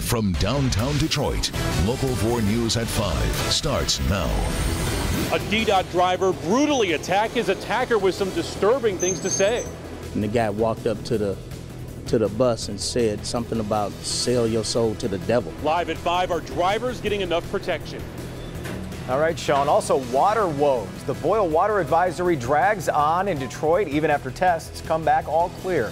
From downtown Detroit, Local 4 News at 5 starts now. A DDOT driver brutally attacked his attacker with some disturbing things to say. And the guy walked up to the bus and said something about sell your soul to the devil. Live at 5, are drivers getting enough protection? All right, Sean. Also, water woes. The boil water advisory drags on in Detroit even after tests come back all clear.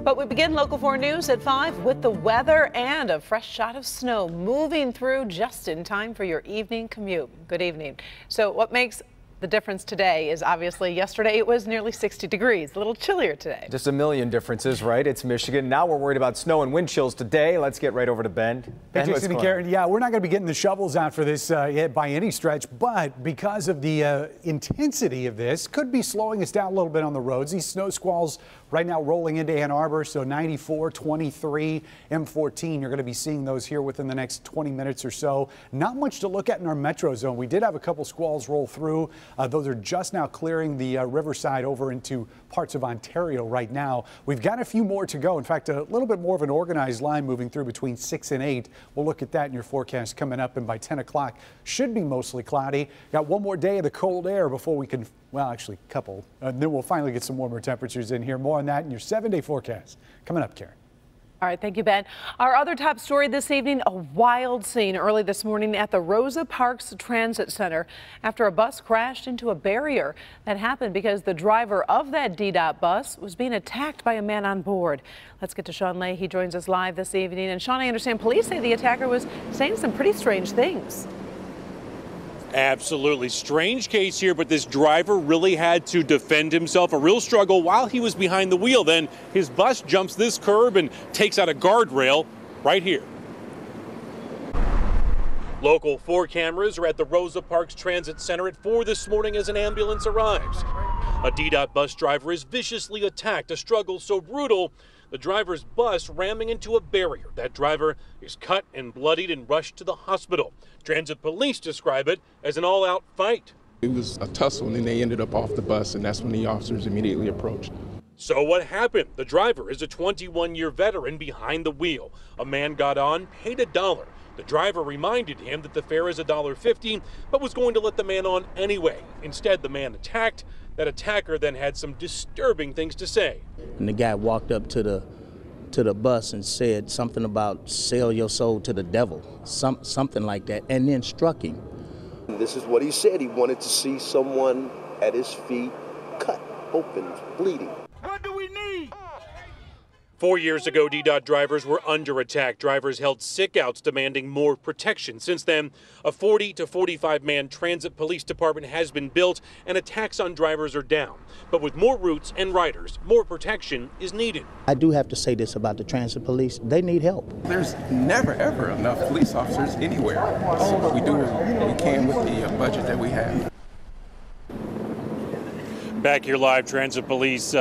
But we begin Local 4 News at 5 with the weather and a fresh shot of snow moving through just in time for your evening commute. Good evening. So what makes the difference today is obviously yesterday it was nearly 60 degrees, a little chillier today. Just a million differences, right? It's Michigan. Now we're worried about snow and wind chills today. Let's get right over to Ben. Hey, Jason and Karen, yeah, we're not going to be getting the shovels out for this yet by any stretch, but because of the intensity of this, could be slowing us down a little bit on the roads. These snow squalls right now rolling into Ann Arbor, so 94, 23, M14. You're going to be seeing those here within the next 20 minutes or so. Not much to look at in our metro zone. We did have a couple squalls roll through. Those are just now clearing the riverside over into parts of Ontario right now. We've got a few more to go. In fact, a little bit more of an organized line moving through between 6 and 8. We'll look at that in your forecast coming up, and by 10 o'clock should be mostly cloudy. Got one more day of the cold air before we can, well, actually a couple. Then we'll finally get some warmer temperatures in here. More on that in your 7-day forecast coming up, Karen. All right, thank you, Ben. Our other top story this evening, a wild scene early this morning at the Rosa Parks Transit Center after a bus crashed into a barrier. That happened because the driver of that DDOT bus was being attacked by a man on board. Let's get to Sean Lay. He joins us live this evening. And Sean, I understand police say the attacker was saying some pretty strange things. Absolutely strange case here, but this driver really had to defend himself. A real struggle while he was behind the wheel. Then his bus jumps this curb and takes out a guardrail right here. Local 4 cameras are at the Rosa Parks Transit Center at 4 this morning as an ambulance arrives. A DDOT bus driver is viciously attacked, a struggle so brutal, the driver's bus ramming into a barrier. That driver is cut and bloodied and rushed to the hospital. Transit police describe it as an all-out fight. It was a tussle, and then they ended up off the bus, and that's when the officers immediately approached. So what happened? The driver is a 21-year veteran behind the wheel. A man got on, paid $1. The driver reminded him that the fare is $1.50, but was going to let the man on anyway. Instead, the man attacked. That attacker then had some disturbing things to say. And the guy walked up to the bus and said something about sell your soul to the devil, something like that, and then struck him. This is what he said. He wanted to see someone at his feet cut open, bleeding. What do we need? 4 years ago, DDOT drivers were under attack. Drivers held sick-outs demanding more protection. Since then, a 40 to 45-man transit police department has been built and attacks on drivers are down. But with more routes and riders, more protection is needed. I do have to say this about the transit police. They need help. There's never, ever enough police officers anywhere. So we do what we can with the budget that we have. Back here live, transit police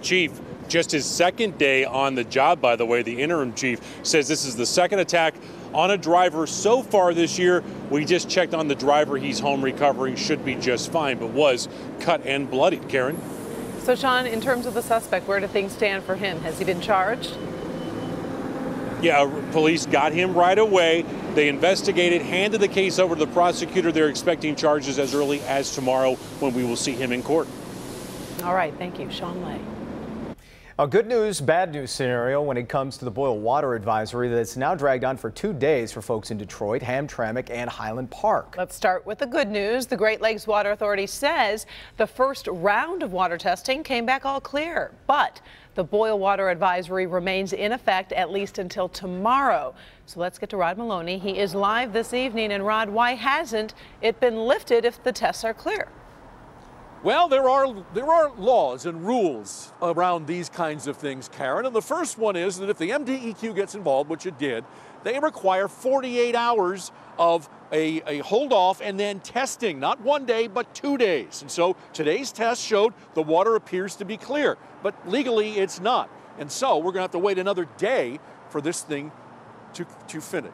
chief. Just his second day on the job, by the way. The interim chief says this is the second attack on a driver so far this year. We just checked on the driver. He's home recovering, should be just fine, but was cut and bloodied. Karen? So, Sean, in terms of the suspect, where do things stand for him? Has he been charged? Yeah, police got him right away. They investigated, handed the case over to the prosecutor. They're expecting charges as early as tomorrow when we will see him in court. All right, thank you. Sean Lay. A good news, bad news scenario when it comes to the boil water advisory that's now dragged on for 2 days for folks in Detroit, Hamtramck, and Highland Park. Let's start with the good news. The Great Lakes Water Authority says the first round of water testing came back all clear, but the boil water advisory remains in effect at least until tomorrow. So let's get to Rod Maloney. He is live this evening. And Rod, why hasn't it been lifted if the tests are clear? Well, there are laws and rules around these kinds of things, Karen. And the first one is that if the MDEQ gets involved, which it did, they require 48 hours of a hold off and then testing, not 1 day, but 2 days. And so today's test showed the water appears to be clear, but legally it's not. And so we're going to have to wait another day for this thing to finish.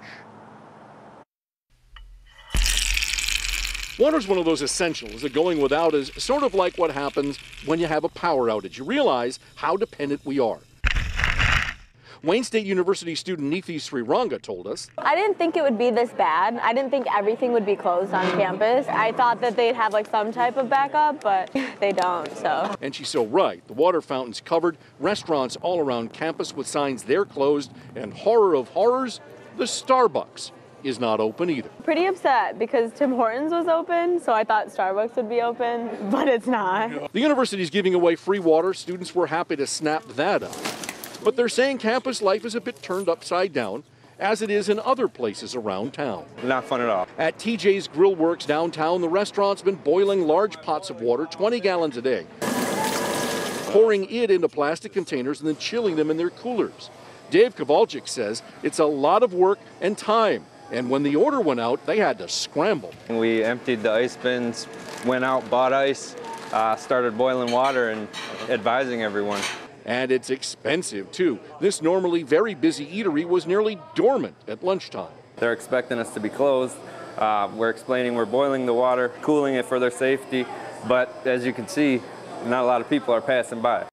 Water is one of those essentials that going without is sort of like what happens when you have a power outage. You realize how dependent we are. Wayne State University student Neethi Sriranga told us. I didn't think it would be this bad. I didn't think everything would be closed on campus. I thought that they'd have like some type of backup, but they don't, so. And she's so right. The water fountain's covered, restaurants all around campus with signs they're closed, and horror of horrors, the Starbucks is not open either. Pretty upset because Tim Hortons was open, so I thought Starbucks would be open, but it's not. The university's giving away free water. Students were happy to snap that up. But they're saying campus life is a bit turned upside down, as it is in other places around town. Not fun at all. At TJ's Grill Works downtown, the restaurant's been boiling large pots of water, 20 gallons a day, pouring it into plastic containers and then chilling them in their coolers. Dave Kowalczyk says it's a lot of work and time. And when the order went out, they had to scramble. We emptied the ice bins, went out, bought ice, started boiling water and advising everyone. And it's expensive, too. This normally very busy eatery was nearly dormant at lunchtime. They're expecting us to be closed. We're explaining we're boiling the water, cooling it for their safety. But as you can see, not a lot of people are passing by.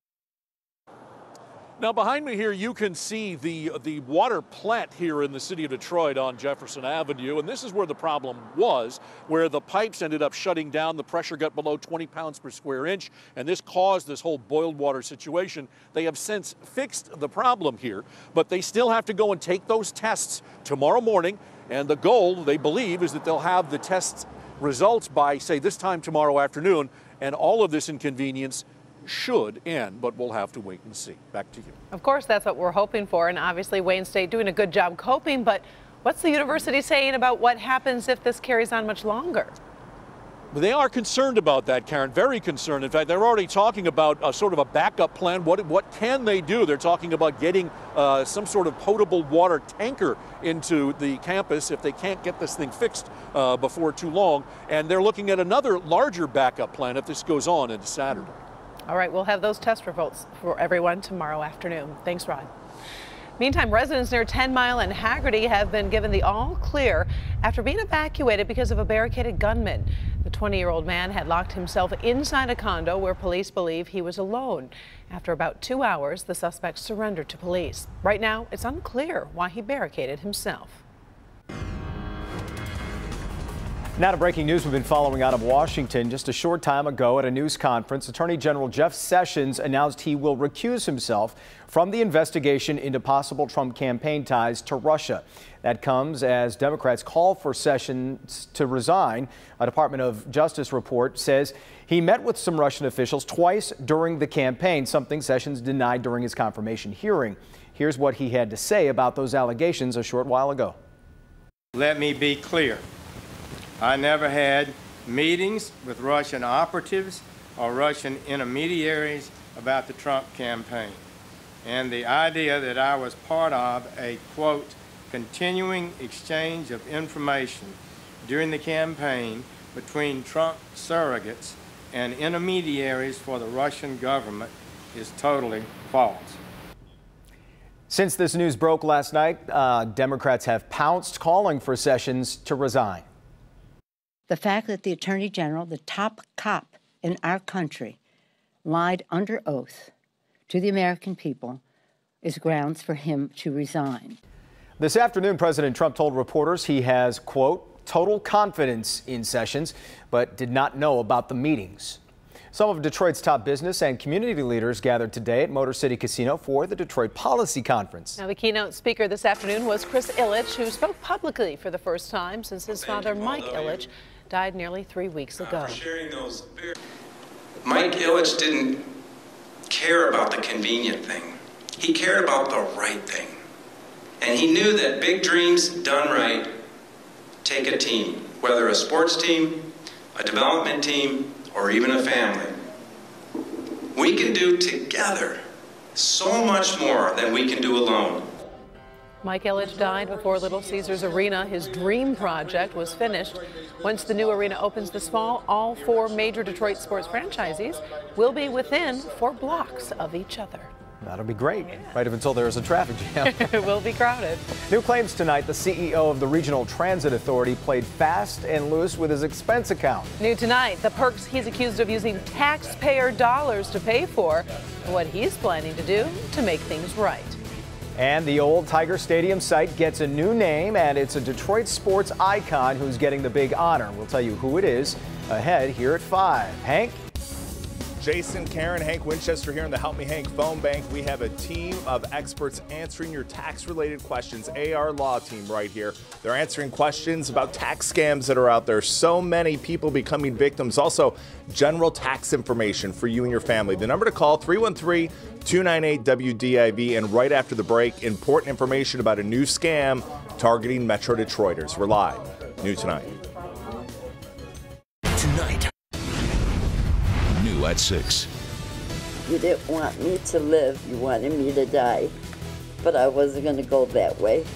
Now behind me here you can see the water plant here in the city of Detroit on Jefferson Avenue, and this is where the problem was, where the pipes ended up shutting down. The pressure got below 20 pounds per square inch, and this caused this whole boiled water situation. They have since fixed the problem here, but they still have to go and take those tests tomorrow morning, and the goal, they believe, is that they'll have the test results by, say, this time tomorrow afternoon, and all of this inconvenience should end, but we'll have to wait and see. Back to you. Of course, that's what we're hoping for, and obviously Wayne State doing a good job coping, but what's the university saying about what happens if this carries on much longer? They are concerned about that, Karen, very concerned. In fact, they're already talking about a sort of a backup plan. What can they do? They're talking about getting some sort of potable water tanker into the campus if they can't get this thing fixed before too long. And they're looking at another larger backup plan if this goes on into Saturday. All right, we'll have those test results for everyone tomorrow afternoon. Thanks, Rod. Meantime, residents near 10 Mile and Haggerty have been given the all clear after being evacuated because of a barricaded gunman. The 20-year-old man had locked himself inside a condo where police believe he was alone. After about 2 hours, the suspect surrendered to police. Right now, it's unclear why he barricaded himself. Now to breaking news we've been following out of Washington. Just a short time ago at a news conference, Attorney General Jeff Sessions announced he will recuse himself from the investigation into possible Trump campaign ties to Russia. That comes as Democrats call for Sessions to resign. A Department of Justice report says he met with some Russian officials twice during the campaign, something Sessions denied during his confirmation hearing. Here's what he had to say about those allegations a short while ago. Let me be clear. I never had meetings with Russian operatives or Russian intermediaries about the Trump campaign. And the idea that I was part of a, quote, continuing exchange of information during the campaign between Trump surrogates and intermediaries for the Russian government is totally false. Since this news broke last night, Democrats have pounced, calling for Sessions to resign. The fact that the Attorney General, the top cop in our country, lied under oath to the American people is grounds for him to resign. This afternoon, President Trump told reporters he has, quote, total confidence in Sessions, but did not know about the meetings. Some of Detroit's top business and community leaders gathered today at Motor City Casino for the Detroit Policy Conference. Now, the keynote speaker this afternoon was Chris Ilitch, who spoke publicly for the first time since his father, Mike Ilitch, died nearly 3 weeks ago. Mike Ilitch didn't care about the convenient thing. He cared about the right thing. And he knew that big dreams done right take a team, whether a sports team, a development team, or even a family. We can do together so much more than we can do alone. Mike Ilitch died before Little Caesars Arena. His dream project was finished. Once the new arena opens this fall, all 4 major Detroit sports franchisees will be within 4 blocks of each other. That'll be great, right up until there's a traffic jam. It will be crowded. New claims tonight, the CEO of the Regional Transit Authority played fast and loose with his expense account. New tonight, the perks he's accused of using taxpayer dollars to pay for, and what he's planning to do to make things right. And the old Tiger Stadium site gets a new name, and it's a Detroit sports icon who's getting the big honor. We'll tell you who it is ahead here at 5. Hank? Jason, Karen, Hank Winchester here in the Help Me Hank phone bank. We have a team of experts answering your tax-related questions. AR Law team right here. They're answering questions about tax scams that are out there. So many people becoming victims. Also, general tax information for you and your family. The number to call, 313-298-WDIV. And right after the break, important information about a new scam targeting Metro Detroiters. We're live. New tonight. Tonight. New at 6. You didn't want me to live, you wanted me to die. But I wasn't going to go that way.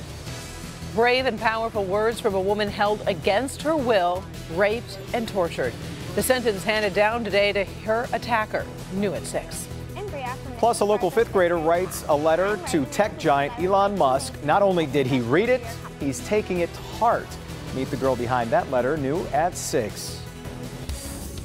Brave and powerful words from a woman held against her will, raped and tortured. The sentence handed down today to her attacker. New at 6. Plus, a local 5th grader writes a letter to tech giant Elon Musk. Not only did he read it, he's taking it to heart. Meet the girl behind that letter, new at 6.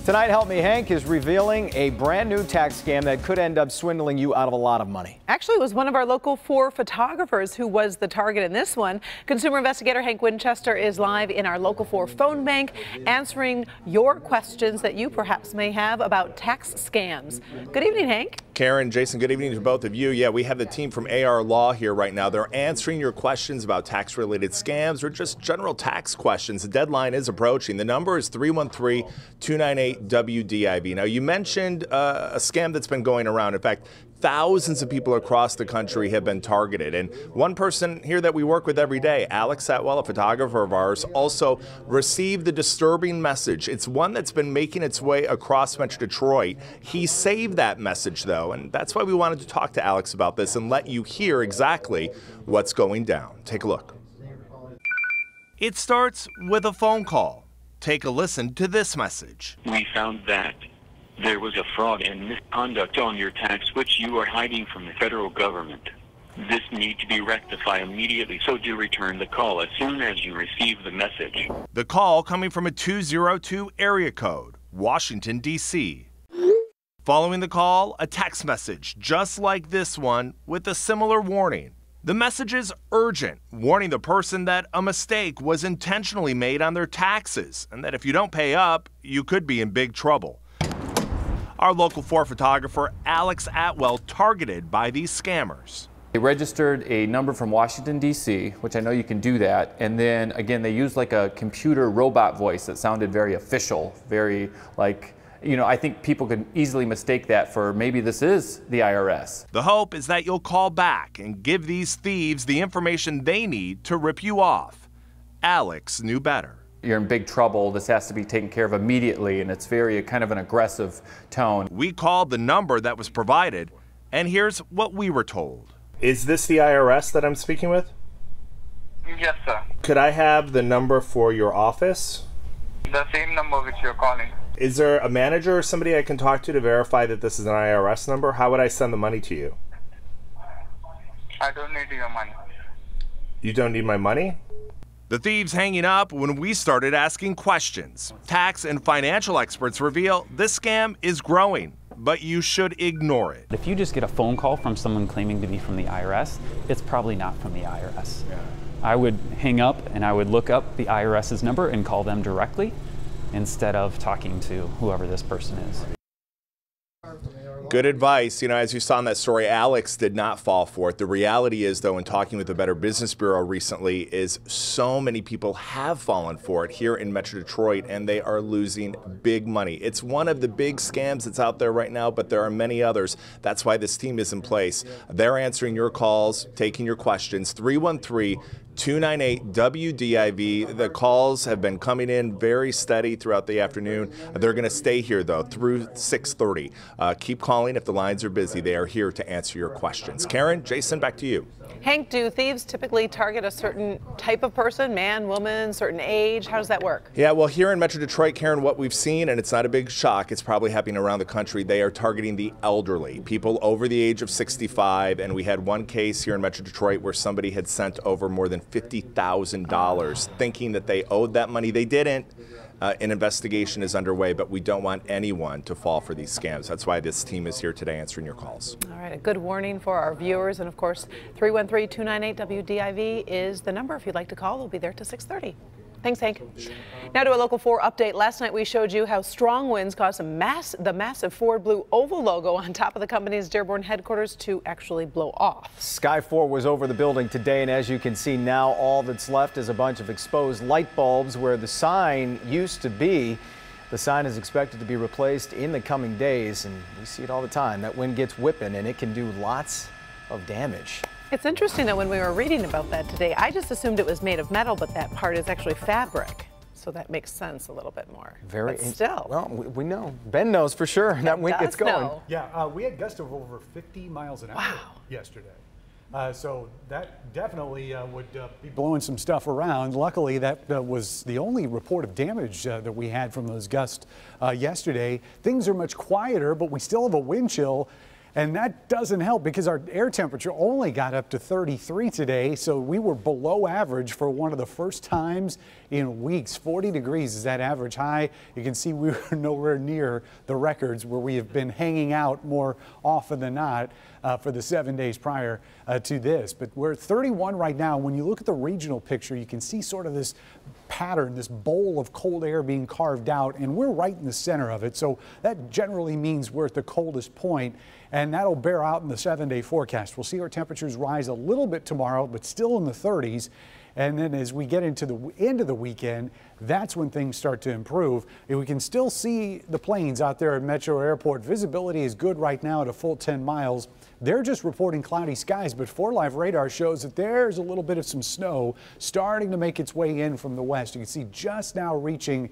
Tonight, Help Me Hank is revealing a brand new tax scam that could end up swindling you out of a lot of money. Actually, it was one of our local 4 photographers who was the target in this one. Consumer investigator Hank Winchester is live in our local 4 phone bank, answering your questions that you perhaps may have about tax scams. Good evening, Hank. Karen, Jason, good evening to both of you. Yeah, we have the team from AR Law here right now. They're answering your questions about tax-related scams or just general tax questions. The deadline is approaching. The number is 313-298-WDIV. Now, you mentioned a scam that's been going around. In fact, thousands of people across the country have been targeted. And one person here that we work with every day, Alex Atwell, a photographer of ours, also received the disturbing message. It's one that's been making its way across Metro Detroit. He saved that message, though, and that's why we wanted to talk to Alex about this and let you hear exactly what's going down. Take a look. It starts with a phone call. Take a listen to this message. We found that there was a fraud and misconduct on your tax, which you are hiding from the federal government. This needs to be rectified immediately, so do return the call as soon as you receive the message. The call coming from a 202 area code, Washington, D.C. Following the call, a text message just like this one with a similar warning. The message is urgent, warning the person that a mistake was intentionally made on their taxes and that if you don't pay up, you could be in big trouble. Our local 4 photographer, Alex Atwell, targeted by these scammers. They registered a number from Washington, D.C., which I know you can do that. And then, again, they used like a computer robot voice that sounded very official, very like, you know, I think people could easily mistake that for maybe this is the IRS. The hope is that you'll call back and give these thieves the information they need to rip you off. Alex knew better. You're in big trouble. This has to be taken care of immediately, and it's very kind of an aggressive tone. We called the number that was provided, and here's what we were told. Is this the IRS that I'm speaking with? Yes, sir. Could I have the number for your office? The same number which you're calling. Is there a manager or somebody I can talk to verify that this is an IRS number? How would I send the money to you? I don't need your money. You don't need my money? The thieves hanging up when we started asking questions. Tax and financial experts reveal this scam is growing, but you should ignore it. If you just get a phone call from someone claiming to be from the IRS, it's probably not from the IRS. Yeah. I would hang up and I would look up the IRS's number and call them directly instead of talking to whoever this person is. Good advice. You know, as you saw in that story, Alex did not fall for it. The reality is, though, in talking with the Better Business Bureau recently, is so many people have fallen for it here in Metro Detroit, and they are losing big money. It's one of the big scams that's out there right now, but there are many others. That's why this team is in place. They're answering your calls, taking your questions. 313-298-WDIV. The calls have been coming in very steady throughout the afternoon. They're going to stay here, though, through 6:30. Keep calling if the lines are busy. They are here to answer your questions. Karen, Jason, back to you. Hank, do thieves typically target a certain type of person, man, woman, certain age? How does that work? Yeah, well, here in Metro Detroit, Karen, what we've seen, and it's not a big shock, it's probably happening around the country, they are targeting the elderly, people over the age of 65, and we had one case here in Metro Detroit where somebody had sent over more than $50,000 thinking that they owed that money. They didn't. An investigation is underway, but we don't want anyone to fall for these scams. That's why this team is here today answering your calls. All right, a good warning for our viewers. And of course, 313-298-WDIV is the number if you'd like to call. We'll be there till 6:30. Thanks, Hank. Now to a Local 4 update. Last night we showed you how strong winds caused the massive Ford Blue Oval logo on top of the company's Dearborn headquarters to actually blow off. Sky 4 was over the building today, and as you can see now, all that's left is a bunch of exposed light bulbs where the sign used to be. The sign is expected to be replaced in the coming days, and we see it all the time. That wind gets whipping, and it can do lots of damage. It's interesting that when we were reading about that today, I just assumed it was made of metal, but that part is actually fabric. So that makes sense a little bit more. Very, but still. Well, we know. Ben knows for sure that wind gets going. Know. Yeah, we had gusts of over 50 miles an hour yesterday. So that definitely would be blowing some stuff around. Luckily, that was the only report of damage that we had from those gusts yesterday. Things are much quieter, but we still have a wind chill. And that doesn't help because our air temperature only got up to 33 today, so we were below average for one of the first times in weeks. 40 degrees is that average high. You can see we were nowhere near the records where we have been hanging out more often than not for the 7 days prior to this. But we're at 31 right now. When you look at the regional picture, you can see sort of this pattern, this bowl of cold air being carved out, and we're right in the center of it. So that generally means we're at the coldest point. And that'll bear out in the 7-day forecast. We'll see our temperatures rise a little bit tomorrow, but still in the 30s. And then as we get into the end of the weekend, that's when things start to improve. And we can still see the planes out there at Metro Airport. Visibility is good right now at a full 10 miles. They're just reporting cloudy skies, but 4Live radar shows that there's a little bit of some snow starting to make its way in from the west. You can see just now reaching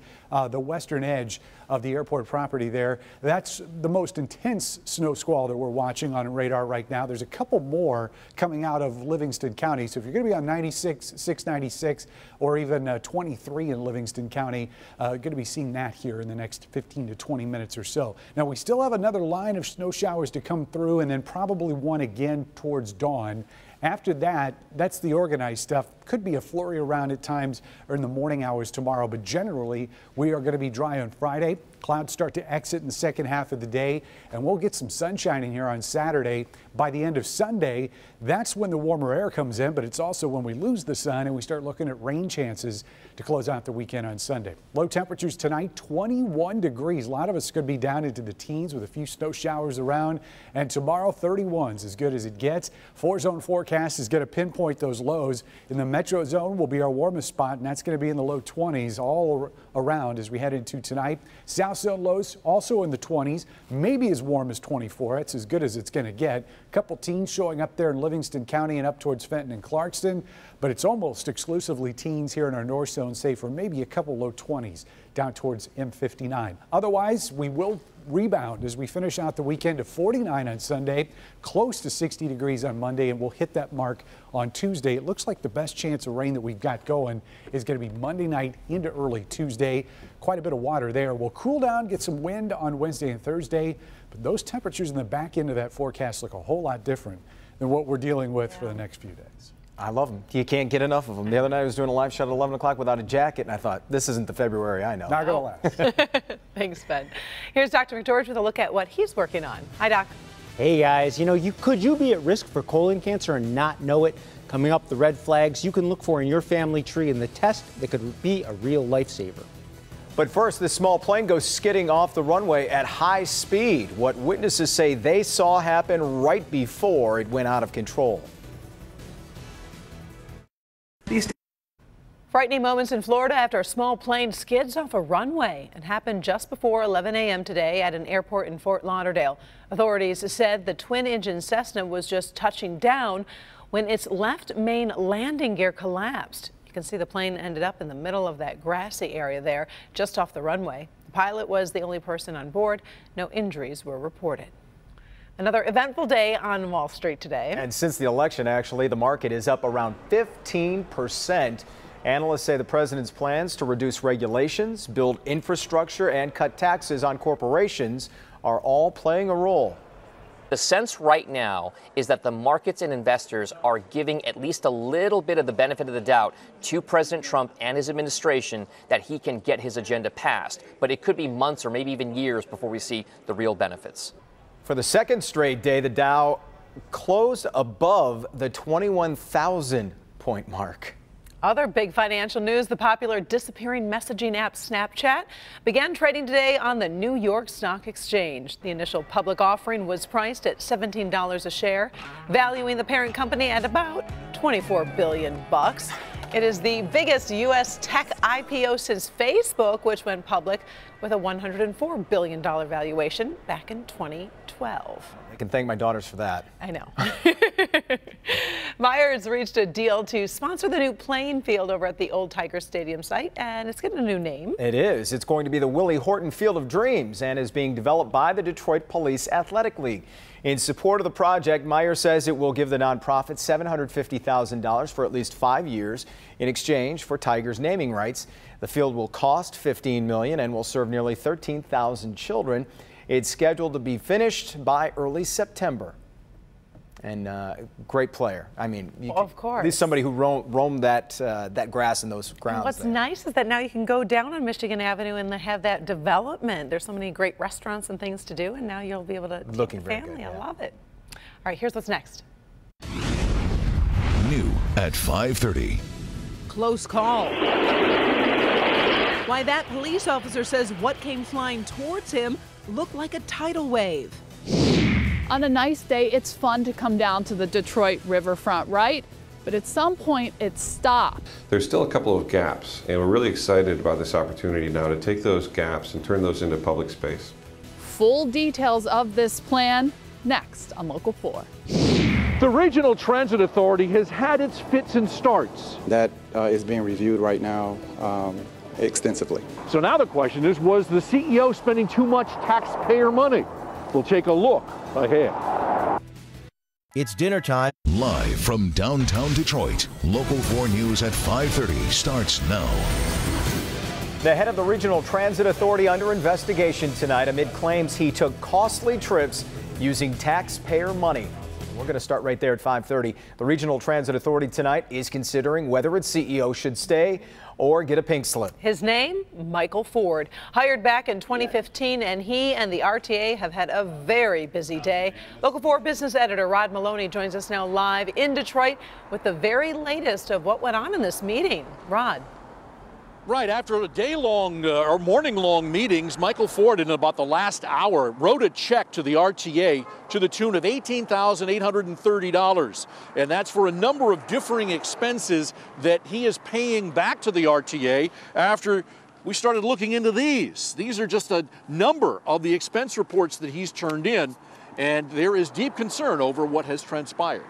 the western edge of the airport property there. That's the most intense snow squall that we're watching on radar right now. There's a couple more coming out of Livingston County. So if you're going to be on 96, 696, or even 23 in Livingston County, going to be seeing that here in the next 15 to 20 minutes or so. Now we still have another line of snow showers to come through, and then probably one again towards dawn. After that, that's the organized stuff. Could be a flurry around at times or in the morning hours tomorrow, but generally we are going to be dry on Friday. Clouds start to exit in the second half of the day, and we'll get some sunshine in here on Saturday. By the end of Sunday, that's when the warmer air comes in, but it's also when we lose the sun and we start looking at rain chances to close out the weekend on Sunday. Low temperatures tonight, 21 degrees. A lot of us could be down into the teens with a few snow showers around, and tomorrow 31's as good as it gets. 4-zone forecast is going to pinpoint those lows. In the metro zone will be our warmest spot, and that's going to be in the low 20s all around as we head into tonight. South zone lows also in the 20s, maybe as warm as 24. That's as good as it's going to get. A couple teens showing up there in Livingston County and up towards Fenton and Clarkston, but it's almost exclusively teens here in our north zone, say for maybe a couple low 20s down towards M59. Otherwise, we will rebound as we finish out the weekend to 49 on Sunday, close to 60 degrees on Monday, and we'll hit that mark on Tuesday. It looks like the best chance of rain that we've got going is going to be Monday night into early Tuesday. Quite a bit of water there. We'll cool down, get some wind on Wednesday and Thursday, but those temperatures in the back end of that forecast look a whole lot different than what we're dealing with for the next few days. I love them. You can't get enough of them. The other night I was doing a live shot at 11 o'clock without a jacket, and I thought, this isn't the February I know. Not going to last. Thanks, Ben. Here's Dr. McGeorge with a look at what he's working on. Hi, Doc. Hey, guys. You know, could you be at risk for colon cancer and not know it? Coming up, the red flags you can look for in your family tree and the test that could be a real lifesaver. But first, this small plane goes skidding off the runway at high speed. What witnesses say they saw happen right before it went out of control. Frightening moments in Florida after a small plane skids off a runway. It happened just before 11 a.m. today at an airport in Fort Lauderdale. Authorities said the twin-engine Cessna was just touching down when its left main landing gear collapsed. You can see the plane ended up in the middle of that grassy area there, just off the runway. The pilot was the only person on board. No injuries were reported. Another eventful day on Wall Street today. And since the election, actually, the market is up around 15%. Analysts say the president's plans to reduce regulations, build infrastructure, and cut taxes on corporations are all playing a role. The sense right now is that the markets and investors are giving at least a little bit of the benefit of the doubt to President Trump and his administration that he can get his agenda passed. But it could be months or maybe even years before we see the real benefits. For the second straight day, the Dow closed above the 21,000 point mark. Other big financial news, the popular disappearing messaging app Snapchat began trading today on the New York Stock Exchange. The initial public offering was priced at $17 a share, valuing the parent company at about $24 billion. It is the biggest U.S. tech IPO since Facebook, which went public with a $104 billion valuation back in 2012. I can thank my daughters for that. I know. Myers reached a deal to sponsor the new playing field over at the old Tiger Stadium site, and it's getting a new name. It is. It's going to be the Willie Horton Field of Dreams and is being developed by the Detroit Police Athletic League. In support of the project, Myers says it will give the nonprofit $750,000 for at least 5 years in exchange for Tigers naming rights. The field will cost $15 million and will serve nearly 13,000 children. It's scheduled to be finished by early September. And great player. I mean, of course. At least somebody who roamed that grass and those grounds. And what's there. nice is that now you can go down on Michigan Avenue and have that development. There's so many great restaurants and things to do, and now you'll be able to take the family. I love it. All right, here's what's next. New at 5:30. Close call. Why that police officer says what came flying towards him looked like a tidal wave. On a nice day, it's fun to come down to the Detroit riverfront, right? But at some point, it stopped. There's still a couple of gaps, and we're really excited about this opportunity now to take those gaps and turn those into public space. Full details of this plan next on Local 4. The Regional Transit Authority has had its fits and starts. That is being reviewed right now extensively. So now the question is, was the CEO spending too much taxpayer money? We'll take a look ahead. It's dinner time. Live from downtown Detroit, Local 4 News at 5:30 starts now. The head of the Regional Transit Authority under investigation tonight amid claims he took costly trips using taxpayer money. We're going to start right there at 5:30. The Regional Transit Authority tonight is considering whether its CEO should stay or get a pink slip. His name, Michael Ford, hired back in 2015, and he and the RTA have had a very busy day. Local 4 business editor Rod Maloney joins us now live in Detroit with the very latest of what went on in this meeting. Rod. Right, after a day-long or morning-long meetings, Michael Ford, in about the last hour, wrote a check to the RTA to the tune of $18,830. And that's for a number of differing expenses that he is paying back to the RTA after we started looking into these. These are just a number of the expense reports that he's turned in, and there is deep concern over what has transpired.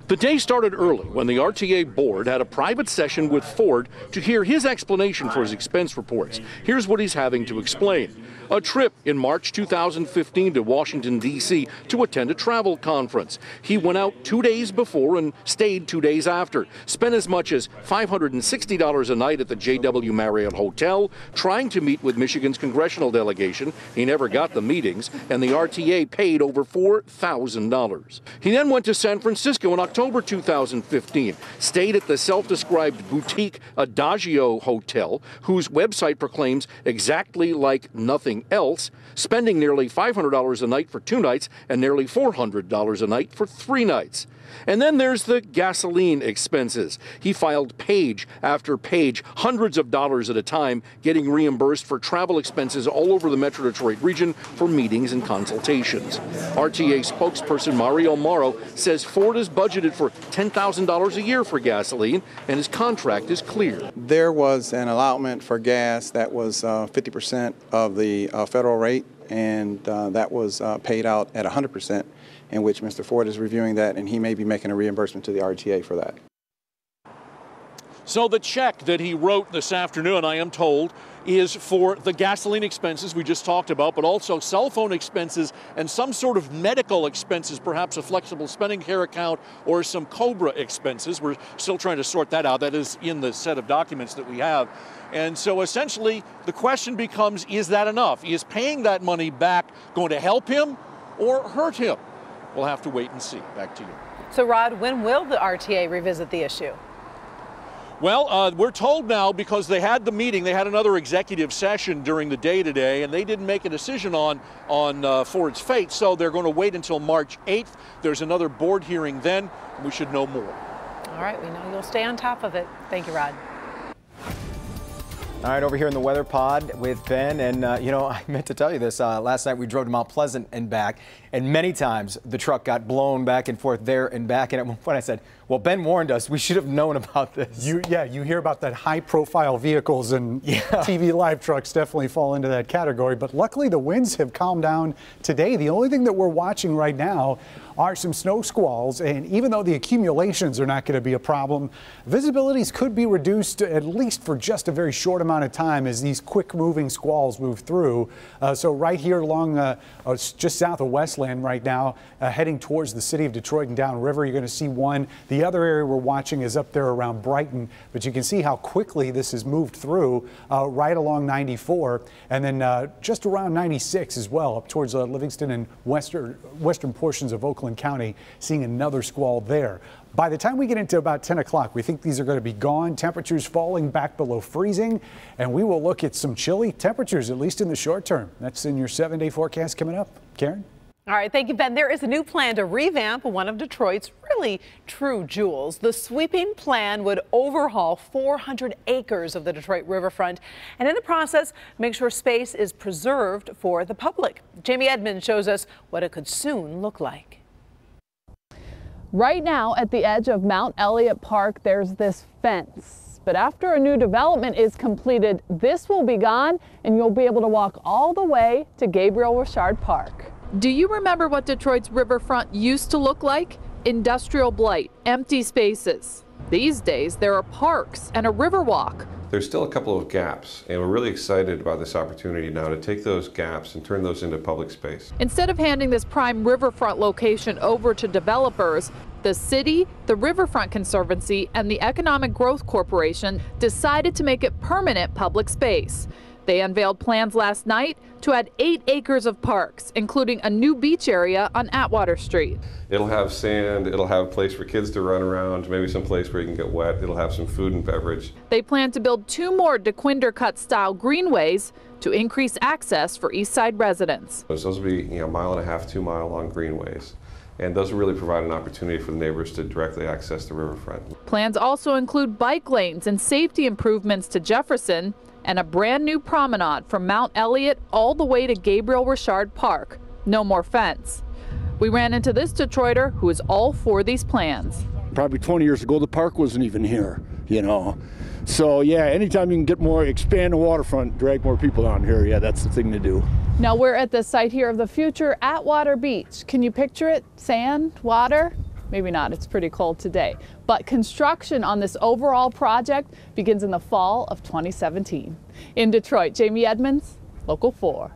The day started early when the RTA board had a private session with Ford to hear his explanation for his expense reports. Here's what he's having to explain. A trip in March 2015 to Washington, D.C. to attend a travel conference. He went out 2 days before and stayed 2 days after. Spent as much as $560 a night at the JW Marriott Hotel, trying to meet with Michigan's congressional delegation. He never got the meetings, and the RTA paid over $4,000. He then went to San Francisco in October 2015, stayed at the self-described boutique Adagio Hotel, whose website proclaims exactly like nothing else, spending nearly $500 a night for 2 nights and nearly $400 a night for 3 nights. And then there's the gasoline expenses. He filed page after page, hundreds of dollars at a time, getting reimbursed for travel expenses all over the Metro Detroit region for meetings and consultations. RTA spokesperson Mario Morrow says Ford is budgeted for $10,000 a year for gasoline, and his contract is clear. There was an allotment for gas that was 50% of the federal rate, and that was paid out at 100%. In which Mr. Ford is reviewing that, and he may be making a reimbursement to the RTA for that. So the check that he wrote this afternoon, I am told, is for the gasoline expenses we just talked about, but also cell phone expenses and some sort of medical expenses, perhaps a flexible spending care account or some COBRA expenses. We're still trying to sort that out. That is in the set of documents that we have. And so essentially the question becomes, is that enough? Is paying that money back going to help him? or hurt him? We'll have to wait and see. Back to you. So, Rod, when will the RTA revisit the issue? Well, we're told now because they had the meeting, they had another executive session during the day today, and they didn't make a decision on Ford's fate, so they're going to wait until March 8th. There's another board hearing then. We should know more. All right, we know you'll stay on top of it. Thank you, Rod. All right, over here in the weather pod with Ben, and you know, I meant to tell you this. Last night we drove to Mount Pleasant and back, and many times the truck got blown back and forth there and back. And at one point I said, well, Ben warned us. We should have known about this. You hear about that high-profile vehicles, and TV live trucks definitely fall into that category. But luckily, the winds have calmed down today. The only thing that we're watching right now are some snow squalls, and even though the accumulations are not going to be a problem, visibilities could be reduced at least for just a very short amount of time as these quick-moving squalls move through. So right here along just south of Westland right now, heading towards the city of Detroit and downriver, you're going to see one. The other area we're watching is up there around Brighton, but you can see how quickly this has moved through right along 94, and then just around 96 as well, up towards Livingston and western portions of Oakland County, seeing another squall there. By the time we get into about 10 o'clock, we think these are going to be gone. Temperatures falling back below freezing, and we will look at some chilly temperatures, at least in the short term. That's in your 7-day forecast coming up. Karen? All right, thank you, Ben. There is a new plan to revamp one of Detroit's really true jewels. The sweeping plan would overhaul 400 acres of the Detroit riverfront, and in the process, make sure space is preserved for the public. Jamie Edmonds shows us what it could soon look like. Right now, at the edge of Mount Elliott Park, there's this fence. But after a new development is completed, this will be gone, and you'll be able to walk all the way to Gabriel Richard Park. Do you remember what Detroit's riverfront used to look like? Industrial blight, empty spaces. These days, there are parks and a river walk. There's still a couple of gaps, and we're really excited about this opportunity now to take those gaps and turn those into public space. Instead of handing this prime riverfront location over to developers, the city, the Riverfront Conservancy, and the Economic Growth Corporation decided to make it permanent public space. They unveiled plans last night to add 8 acres of parks, including a new beach area on Atwater Street. It'll have sand, it'll have a place for kids to run around, maybe some place where you can get wet. It'll have some food and beverage. They plan to build 2 more DeQuinder Cut style greenways to increase access for East Side residents. Those will be 1.5 mile, 2 mile long greenways. And those will really provide an opportunity for the neighbors to directly access the riverfront. Plans also include bike lanes and safety improvements to Jefferson, and a brand new promenade from Mount Elliott all the way to Gabriel Richard Park. No more fence. We ran into this Detroiter who is all for these plans. Probably 20 years ago, the park wasn't even here, So yeah, anytime you can expand the waterfront, drag more people down here, yeah, that's the thing to do. Now we're at the site here of the future Atwater Beach. Can you picture it? Sand, water? Maybe not, it's pretty cold today. But construction on this overall project begins in the fall of 2017. In Detroit, Jamie Edmonds, Local 4.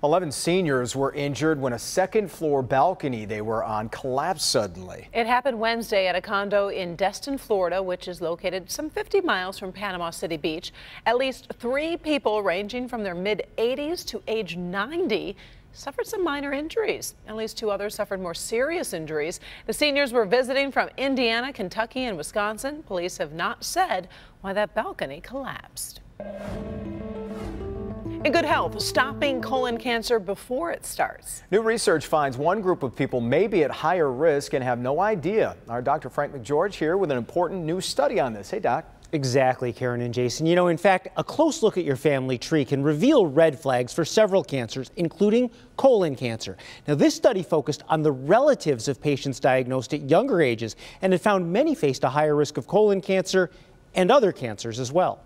11 seniors were injured when a second-floor balcony they were on collapsed suddenly. It happened Wednesday at a condo in Destin, Florida, which is located some 50 miles from Panama City Beach. At least 3 people ranging from their mid-80s to age 90 suffered some minor injuries. At least 2 others suffered more serious injuries. The seniors were visiting from Indiana, Kentucky, and Wisconsin. Police have not said why that balcony collapsed. In good health, stopping colon cancer before it starts. New research finds one group of people may be at higher risk and have no idea. Our Dr. Frank McGeorge here with an important new study on this. Hey, Doc. Exactly, Karen and Jason. In fact, a close look at your family tree can reveal red flags for several cancers, including colon cancer. Now, this study focused on the relatives of patients diagnosed at younger ages, and it found many faced a higher risk of colon cancer and other cancers as well.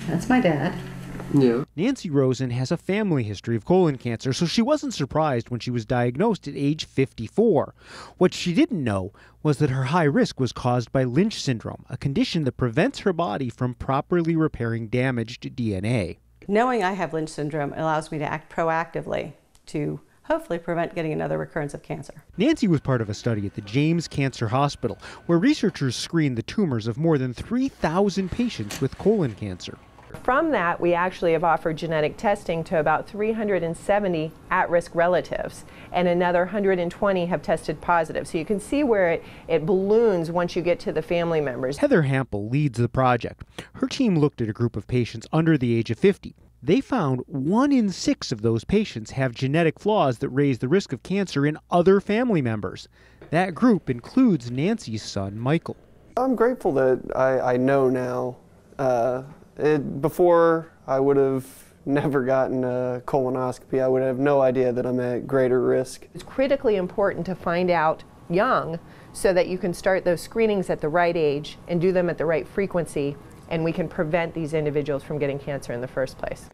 That's my dad. Yeah. Nancy Rosen has a family history of colon cancer, so she wasn't surprised when she was diagnosed at age 54. What she didn't know was that her high risk was caused by Lynch syndrome, a condition that prevents her body from properly repairing damaged DNA. Knowing I have Lynch syndrome allows me to act proactively to hopefully prevent getting another recurrence of cancer. Nancy was part of a study at the James Cancer Hospital, where researchers screened the tumors of more than 3,000 patients with colon cancer. From that, we actually have offered genetic testing to about 370 at-risk relatives, and another 120 have tested positive. So you can see where it balloons once you get to the family members. Heather Hampel leads the project. Her team looked at a group of patients under the age of 50. They found 1 in 6 of those patients have genetic flaws that raise the risk of cancer in other family members. That group includes Nancy's son, Michael. I'm grateful that I know now. Before, I would have never gotten a colonoscopy. I would have no idea that I'm at greater risk. It's critically important to find out young so that you can start those screenings at the right age and do them at the right frequency, and we can prevent these individuals from getting cancer in the first place.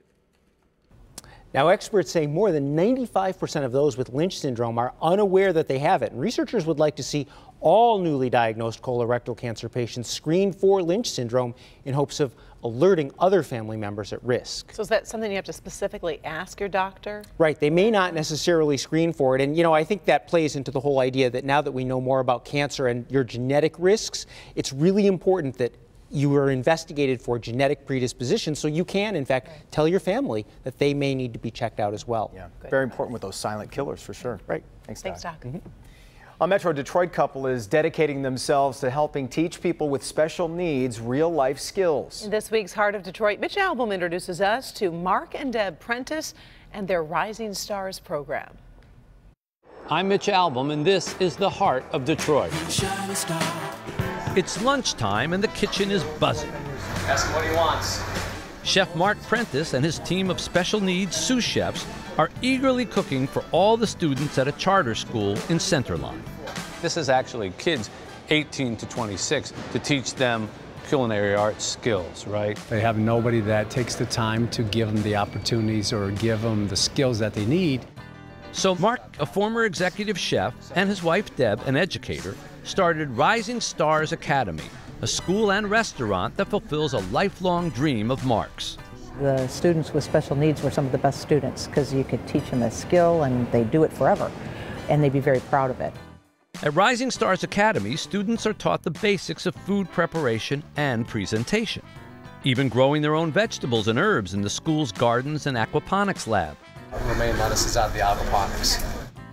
Now, experts say more than 95% of those with Lynch syndrome are unaware that they have it. And researchers would like to see all newly diagnosed colorectal cancer patients screened for Lynch syndrome in hopes of alerting other family members at risk. So is that something you have to specifically ask your doctor? Right. They may not necessarily screen for it. And, you know, I think that plays into the whole idea that now that we know more about cancer and your genetic risks, it's really important that you are investigated for genetic predisposition, so you can, in fact, tell your family that they may need to be checked out as well. Yeah, very important with those silent killers, for sure. Right. Thanks, Doc. A Metro Detroit couple is dedicating themselves to helping teach people with special needs real-life skills. In this week's Heart of Detroit, Mitch Albom introduces us to Mark and Deb Prentice and their Rising Stars program. I'm Mitch Albom, and this is the Heart of Detroit. It's lunchtime and the kitchen is buzzing. Ask him what he wants. Chef Mark Prentice and his team of special needs sous chefs are eagerly cooking for all the students at a charter school in Centerline. This is actually kids 18 to 26 to teach them culinary arts skills, right? They have nobody that takes the time to give them the opportunities or give them the skills that they need. So Mark, a former executive chef, and his wife Deb, an educator, started Rising Stars Academy, a school and restaurant that fulfills a lifelong dream of Mark's. The students with special needs were some of the best students because you could teach them a skill and they do it forever, and they'd be very proud of it. At Rising Stars Academy, students are taught the basics of food preparation and presentation, even growing their own vegetables and herbs in the school's gardens and aquaponics lab. Romaine lettuce is out of the aquaponics.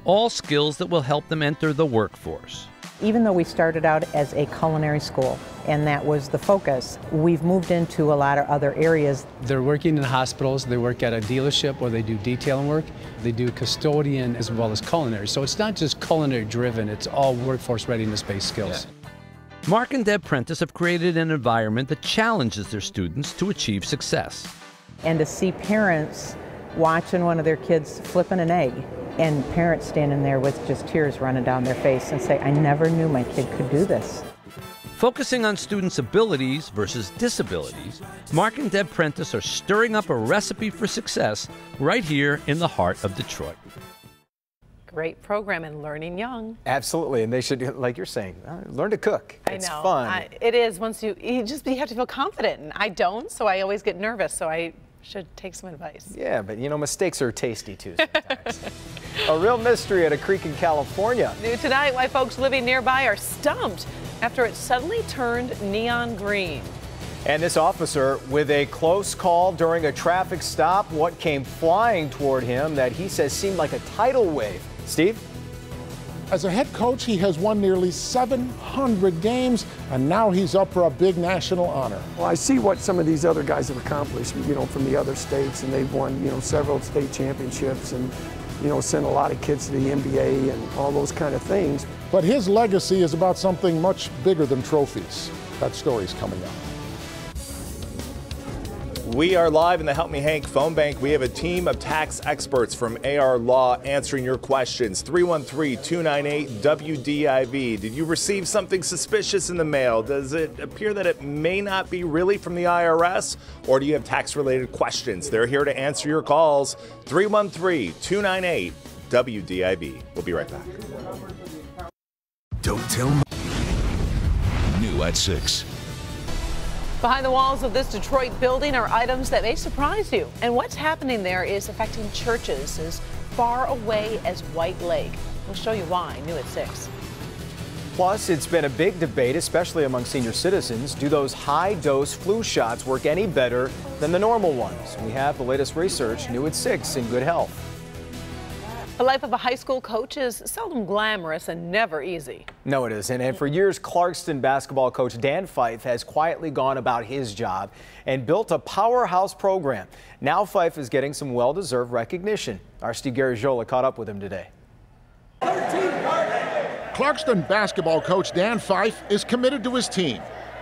All skills that will help them enter the workforce. Even though we started out as a culinary school, and that was the focus, we've moved into a lot of other areas. They're working in hospitals, they work at a dealership, or they do detailing work. They do custodian as well as culinary. So it's not just culinary driven, it's all workforce readiness-based skills. Yeah. Mark and Deb Prentice have created an environment that challenges their students to achieve success. And to see parents watching one of their kids flipping an egg, and parents standing there with just tears running down their face and say, I never knew my kid could do this. Focusing on students' abilities versus disabilities, Mark and Deb Prentice are stirring up a recipe for success right here in the heart of Detroit. Great program and learning young. Absolutely, and they should, like you're saying, learn to cook. It's fun. It is. Once you have to feel confident, and I don't, so I always get nervous, so I should take some advice. Yeah, but you know, mistakes are tasty too sometimes. A real mystery at a creek in California. New tonight, why folks living nearby are stumped after it suddenly turned neon green. And this officer with a close call during a traffic stop, what came flying toward him that he says seemed like a tidal wave. Steve? As a head coach, he has won nearly 700 games, and now he's up for a big national honor. Well, I see what some of these other guys have accomplished, you know, from the other states, and they've won, you know, several state championships and, you know, sent a lot of kids to the NBA and all those kind of things. But his legacy is about something much bigger than trophies. That story's coming up. We are live in the Help Me Hank phone bank. We have a team of tax experts from AR Law answering your questions. 313-298-WDIV. Did you receive something suspicious in the mail? Does it appear that it may not be really from the IRS? Or do you have tax-related questions? They're here to answer your calls. 313-298-WDIV. We'll be right back. Don't tell me. New at 6. Behind the walls of this Detroit building are items that may surprise you. And what's happening there is affecting churches as far away as White Lake. We'll show you why. New at 6. Plus, it's been a big debate, especially among senior citizens. Do those high-dose flu shots work any better than the normal ones? We have the latest research, new at 6 in Good Health. The life of a high school coach is seldom glamorous and never easy. No, it isn't. And for years, Clarkston basketball coach Dan Fife has quietly gone about his job and built a powerhouse program. Now Fife is getting some well-deserved recognition. Our Steve Garagiola caught up with him today. Clarkston basketball coach Dan Fife is committed to his team,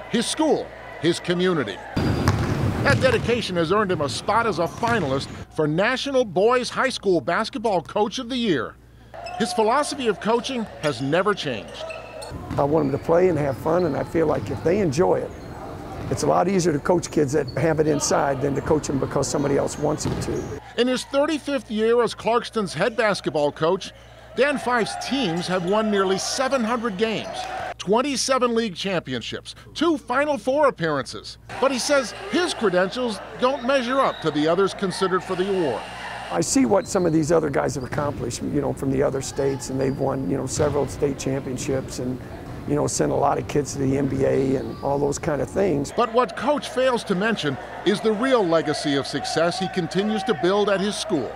his school, his community. That dedication has earned him a spot as a finalist for National Boys High School Basketball Coach of the Year. His philosophy of coaching has never changed. I want them to play and have fun, and I feel like if they enjoy it, it's a lot easier to coach kids that have it inside than to coach them because somebody else wants them to. In his 35th year as Clarkston's head basketball coach, Dan Fife's teams have won nearly 700 games, 27 league championships, 2 Final Four appearances. But he says his credentials don't measure up to the others considered for the award. I see what some of these other guys have accomplished, from the other states, and they've won, several state championships and, sent a lot of kids to the NBA and all those kind of things. But what Coach fails to mention is the real legacy of success he continues to build at his school.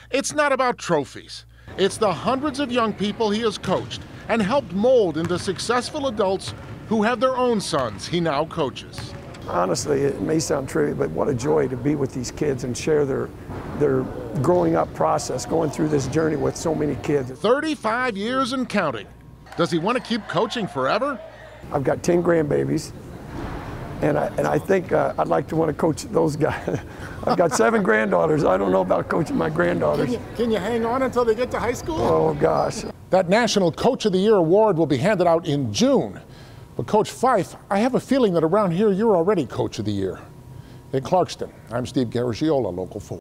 It's not about trophies. It's the hundreds of young people he has coached and helped mold into successful adults who have their own sons he now coaches. Honestly, it may sound trivial, but what a joy to be with these kids and share their growing up process, going through this journey with so many kids. 35 years and counting. Does he want to keep coaching forever? I've got 10 grandbabies, and I think I'd like to want to coach those guys. I've got 7 granddaughters. I don't know about coaching my granddaughters. Can you hang on until they get to high school? Oh, gosh. That National Coach of the Year award will be handed out in June. But Coach Fife, I have a feeling that around here you're already Coach of the Year. In Clarkston, I'm Steve Garagiola, Local 4.